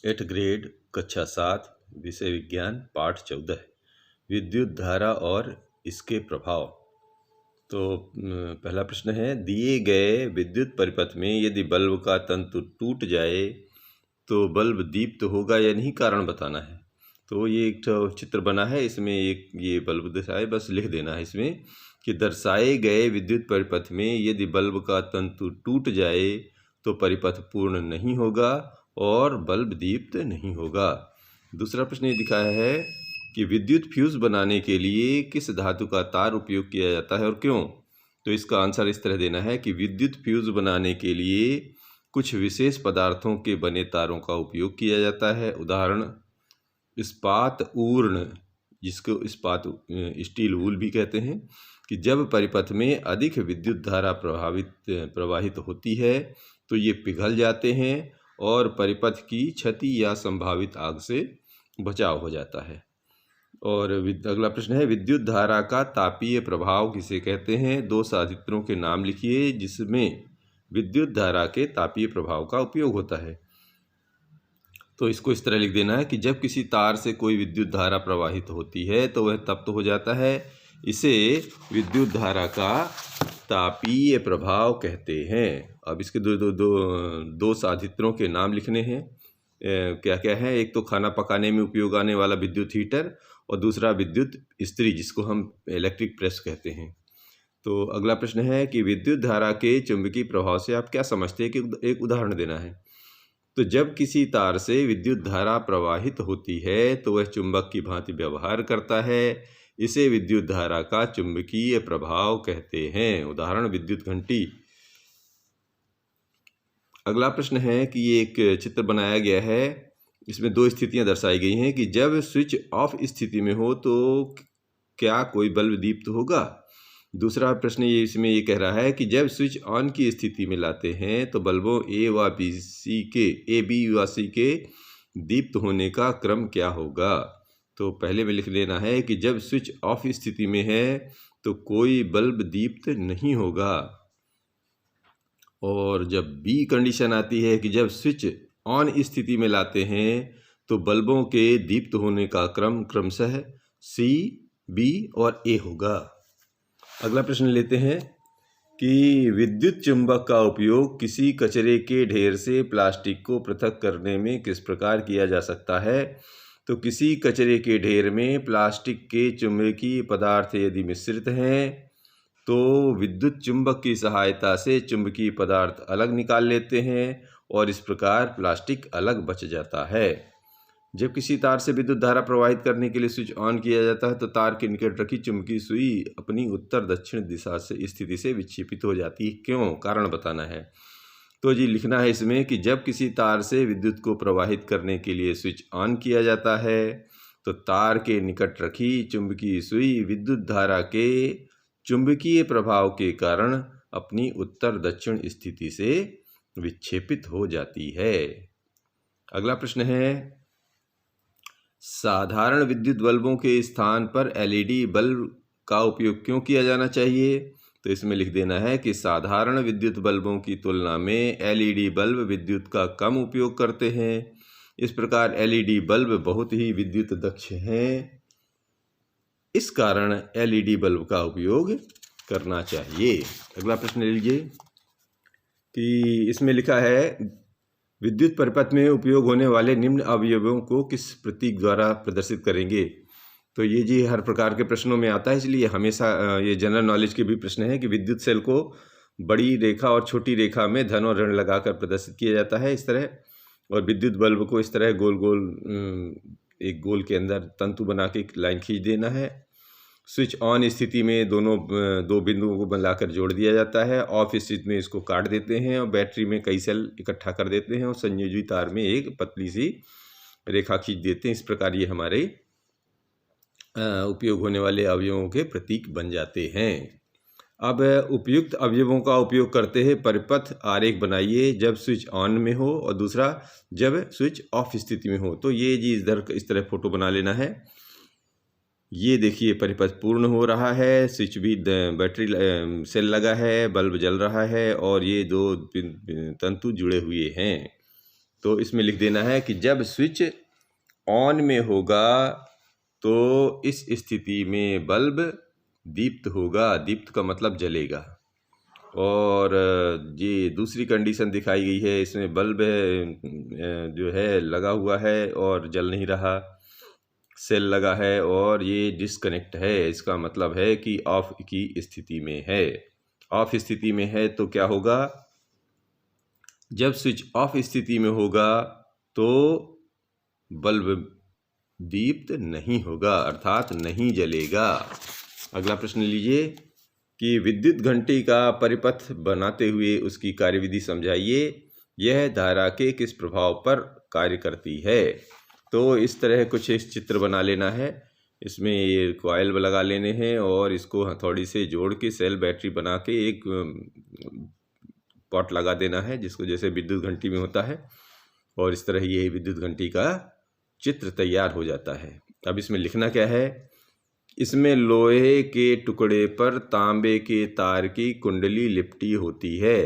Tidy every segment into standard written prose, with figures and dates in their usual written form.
8th grade कक्षा 7 विषय विज्ञान पाठ 14 विद्युत धारा और इसके प्रभाव। तो पहला प्रश्न है, दिए गए विद्युत परिपथ में यदि बल्ब का तंतु टूट जाए तो बल्ब दीप्त होगा या नहीं, कारण बताना है। तो ये एक चित्र बना है, इसमें एक ये बल्ब दर्शाए, बस लिख देना है इसमें कि दर्शाए गए विद्युत परिपथ में यदि बल्ब का तंतु टूट जाए तो परिपथ पूर्ण नहीं होगा और बल्ब दीप्त नहीं होगा। दूसरा प्रश्न ये दिखाया है कि विद्युत फ्यूज बनाने के लिए किस धातु का तार उपयोग किया जाता है और क्यों। तो इसका आंसर इस तरह देना है कि विद्युत फ्यूज बनाने के लिए कुछ विशेष पदार्थों के बने तारों का उपयोग किया जाता है। उदाहरण इस्पात ऊर्ण, जिसको इस्पात स्टील वूल भी कहते हैं, कि जब परिपथ में अधिक विद्युत धारा प्रवाहित होती है तो ये पिघल जाते हैं और परिपथ की क्षति या संभावित आग से बचाव हो जाता है। और अगला प्रश्न है, विद्युत धारा का तापीय प्रभाव किसे कहते हैं। दो साधित्रों के नाम लिखिए जिसमें विद्युत धारा के तापीय प्रभाव का उपयोग होता है। तो इसको इस तरह लिख देना है कि जब किसी तार से कोई विद्युत धारा प्रवाहित होती है तो वह तप्त हो जाता है, इसे विद्युत धारा का तापीय प्रभाव कहते हैं। अब इसके दो साधित्रों के नाम लिखने हैं। क्या क्या है, एक तो खाना पकाने में उपयोग आने वाला विद्युत हीटर और दूसरा विद्युत इस्त्री, जिसको हम इलेक्ट्रिक प्रेस कहते हैं। तो अगला प्रश्न है कि विद्युत धारा के चुंबकीय प्रभाव से आप क्या समझते हैं, कि एक उदाहरण देना है। तो जब किसी तार से विद्युत धारा प्रवाहित होती है तो वह चुंबक की भांति व्यवहार करता है, इसे विद्युत धारा का चुंबकीय प्रभाव कहते हैं। उदाहरण विद्युत घंटी। अगला प्रश्न है कि ये एक चित्र बनाया गया है, इसमें दो स्थितियां दर्शाई गई हैं कि जब स्विच ऑफ स्थिति में हो तो क्या कोई बल्ब दीप्त होगा। दूसरा प्रश्न ये इसमें ये कह रहा है कि जब स्विच ऑन की स्थिति में लाते हैं तो बल्बों ए बी व सी के दीप्त होने का क्रम क्या होगा। तो पहले में लिख लेना है कि जब स्विच ऑफ स्थिति में है तो कोई बल्ब दीप्त नहीं होगा, और जब बी कंडीशन आती है कि जब स्विच ऑन स्थिति में लाते हैं तो बल्बों के दीप्त होने का क्रम क्रमशः सी, बी और ए होगा। अगला प्रश्न लेते हैं कि विद्युत चुंबक का उपयोग किसी कचरे के ढेर से प्लास्टिक को पृथक करने में किस प्रकार किया जा सकता है। तो किसी कचरे के ढेर में प्लास्टिक के चुंबकीय पदार्थ यदि मिश्रित हैं तो विद्युत चुंबक की सहायता से चुंबकीय पदार्थ अलग निकाल लेते हैं और इस प्रकार प्लास्टिक अलग बच जाता है। जब किसी तार से विद्युत धारा प्रवाहित करने के लिए स्विच ऑन किया जाता है तो तार के निकट रखी चुंबकीय सुई अपनी उत्तर दक्षिण दिशा से स्थिति से विक्षेपित हो जाती है, क्यों, कारण बताना है। तो जी लिखना है इसमें कि जब किसी तार से विद्युत को प्रवाहित करने के लिए स्विच ऑन किया जाता है तो तार के निकट रखी चुंबकीय सुई विद्युत धारा के चुंबकीय प्रभाव के कारण अपनी उत्तर दक्षिण स्थिति से विक्षेपित हो जाती है। अगला प्रश्न है, साधारण विद्युत बल्बों के स्थान पर एलईडी बल्ब का उपयोग क्यों किया जाना चाहिए। तो इसमें लिख देना है कि साधारण विद्युत बल्बों की तुलना में एलईडी बल्ब विद्युत का कम उपयोग करते हैं। इस प्रकार एलईडी बल्ब बहुत ही विद्युत दक्ष हैं, इस कारण एलईडी बल्ब का उपयोग करना चाहिए। अगला प्रश्न लीजिए कि इसमें लिखा है विद्युत परिपथ में उपयोग होने वाले निम्न अवयवों को किस प्रतीक द्वारा प्रदर्शित करेंगे। तो ये जी हर प्रकार के प्रश्नों में आता है, इसलिए हमेशा ये जनरल नॉलेज के भी प्रश्न है कि विद्युत सेल को बड़ी रेखा और छोटी रेखा में धन और ऋण लगाकर प्रदर्शित किया जाता है इस तरह, और विद्युत बल्ब को इस तरह गोल गोल एक गोल के अंदर तंतु बना के लाइन खींच देना है। स्विच ऑन स्थिति में दो बिंदुओं को मिलाकर जोड़ दिया जाता है, ऑफ स्थिति में इसको काट देते हैं और बैटरी में कई सेल इकट्ठा कर देते हैं और संयोजी तार में एक पतली सी रेखा खींच देते हैं। इस प्रकार ये हमारे उपयोग होने वाले अवयवों के प्रतीक बन जाते हैं। अब उपयुक्त अवयवों का उपयोग करते हैं परिपथ आरेख बनाइए जब स्विच ऑन में हो और दूसरा जब स्विच ऑफ स्थिति में हो। तो ये जी इधर इस तरह फोटो बना लेना है। ये देखिए परिपथ पूर्ण हो रहा है, स्विच भी बैटरी सेल लगा है, बल्ब जल रहा है और ये दो तंतु जुड़े हुए हैं। तो इसमें लिख देना है कि जब स्विच ऑन में होगा तो इस स्थिति में बल्ब दीप्त होगा। दीप्त का मतलब जलेगा। और ये दूसरी कंडीशन दिखाई गई है, इसमें बल्ब जो है लगा हुआ है और जल नहीं रहा, सेल लगा है और ये डिस्कनेक्ट है। इसका मतलब है कि ऑफ की स्थिति में है। ऑफ स्थिति में है तो क्या होगा, जब स्विच ऑफ स्थिति में होगा तो बल्ब दीप्त नहीं होगा, अर्थात नहीं जलेगा। अगला प्रश्न लीजिए कि विद्युत घंटी का परिपथ बनाते हुए उसकी कार्यविधि समझाइए। यह धारा के किस प्रभाव पर कार्य करती है। तो इस तरह कुछ एक चित्र बना लेना है। इसमें ये कॉइल लगा लेने हैं और इसको हथौड़ी से जोड़ के सेल बैटरी बना के एक पॉट लगा देना है, जिसको जैसे विद्युत घंटी में होता है। और इस तरह ये विद्युत घंटी का चित्र तैयार हो जाता है। अब इसमें लिखना क्या है, इसमें लोहे के टुकड़े पर तांबे के तार की कुंडली लिपटी होती है।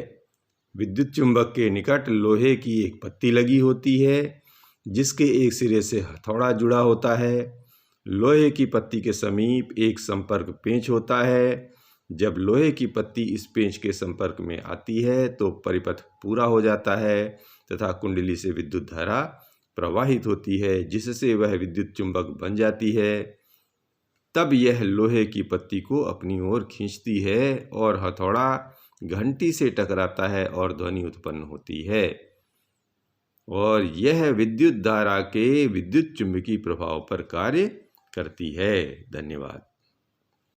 विद्युत चुंबक के निकट लोहे की एक पत्ती लगी होती है जिसके एक सिरे से हथौड़ा जुड़ा होता है। लोहे की पत्ती के समीप एक संपर्क पेंच होता है। जब लोहे की पत्ती इस पेंच के संपर्क में आती है तो परिपथ पूरा हो जाता है तथा कुंडली से विद्युत धारा प्रवाहित होती है, जिससे वह विद्युत चुंबक बन जाती है। तब यह लोहे की पत्ती को अपनी ओर खींचती है और हथौड़ा घंटी से टकराता है और ध्वनि उत्पन्न होती है। और यह विद्युत धारा के विद्युत चुंबकीय प्रभाव पर कार्य करती है। धन्यवाद।